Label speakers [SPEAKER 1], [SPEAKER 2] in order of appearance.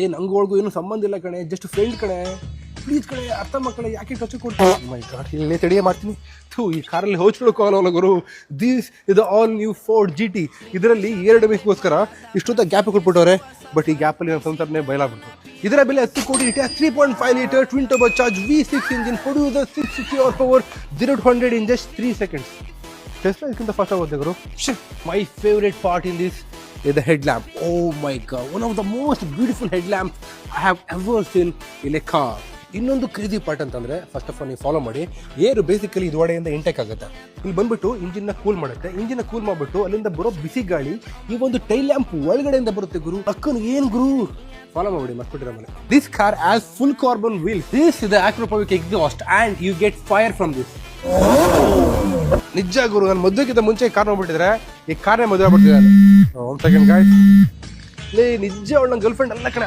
[SPEAKER 1] ನಂಗೊಳಗೂ ಏನು ಸಂಬಂಧ ಇಲ್ಲ ಕಣೆ, ಜಸ್ಟ್ ಫ್ರೆಂಡ್ ಕಣೆ, ಪ್ಲೀಸ್ ಕಣೆ, ಅರ್ಥ ಮಕ್ಕಳೇ, ಯಾಕೆ ಟಚ್ ಕೊಡ್ತೀನಿ? ಮೈ ಗಾಡ್, ಇಲ್ಲೇ ತಡಿಯೇ ಮಾಡ್ತೀನಿ. ಈ ಕಾರಲ್ಲಿ ಹೋಗ್ಕೊಳ್ಳೋಲ್ಲ ಗುರು. ದಿಸ್ ಇದು ಆಲ್ ನ್ಯೂ ಫೋರ್ಡ್ GT. ಇದರಲ್ಲಿ 2 ವೀಕ್ಗೋಸ್ಕರ ಇಷ್ಟೊತ್ತ ಗ್ಯಾಪ್ ಕೊಟ್ಬಿಟ್ಟವ್ರೆ. ಬಟ್ ಈ ಗ್ಯಾಪಲ್ಲಿ ನನ್ನ ಸಂಸಾರನೇ ಬಯಲಾಗ್ಬಿಟ್ಟು. ಇದರ ಬೆಲೆ 10 ಕೋಟಿ. 3.5 litre twin turbo charge V6 engine ಕೊಡುವುದು 660 horse power 0 to 100 in just 3 seconds. Tesla ಇದಕ್ಕಿಂತ ಫಾಸ್ಟ್ ಆಗುತ್ತೆ ಗುರು. My favourite part in this is the headlamp. Oh my god, one of the most beautiful headlamps I have ever seen in a car. ಇನ್ನೊಂದು crazy part ಅಂತಂದರೆ, first of all ನೀವು follow ಮಾಡಿ, ಏರು basically ಇದು ಒಡೆಯಿಂದ intake ಆಗುತ್ತೆ. ಇಲ್ಲಿ ಬಂದ್ಬಿಟ್ಟು ಇಂಜಿನ್ನ cool ಮಾಡುತ್ತೆ. ಇಂಜಿನ್ನ ಕೂಲ್ ಮಾಡಿಬಿಟ್ಟು ಅಲ್ಲಿಂದ ಬರೋ ಬಿಸಿ ಗಾಳಿ ಈ ಒಂದು ಟೈಲ್ ಲ್ಯಾಂಪ್ ಒಳಗಡೆಯಿಂದ ಬರುತ್ತೆ ಗುರು. ಅಕ್ಕನು ಏನು ಗುರು, ಫಾಲೋ ಮಾಡಿ ಮರ್ತ್ಬಿಟ್ಟಿರೋ ಮೇಲೆ. This car has full carbon wheel. This is the Akrapovic exhaust and you get fire from this. ನಿಜ ಗುರು, ನಾನು ಮದುವೆಗಿಂತ ಮುಂಚೆ ಕಾರ್ ನೋಡ್ಬಿಟ್ಟಿದ್ರೆ ಈ ಕಾರ್ನೇ ಮದುವೆ ಆಗ್ಬಿಡ್ತಿದ್ದಾರೆ. ಒಂದು ಸೆಕೆಂಡ್ ಗಾಯ್ಸ್, ನಿಜ ಅವಳು ನನ್ನ ಗರ್ಲ್ ಫ್ರೆಂಡ್ ಎಲ್ಲ ಕಡೆ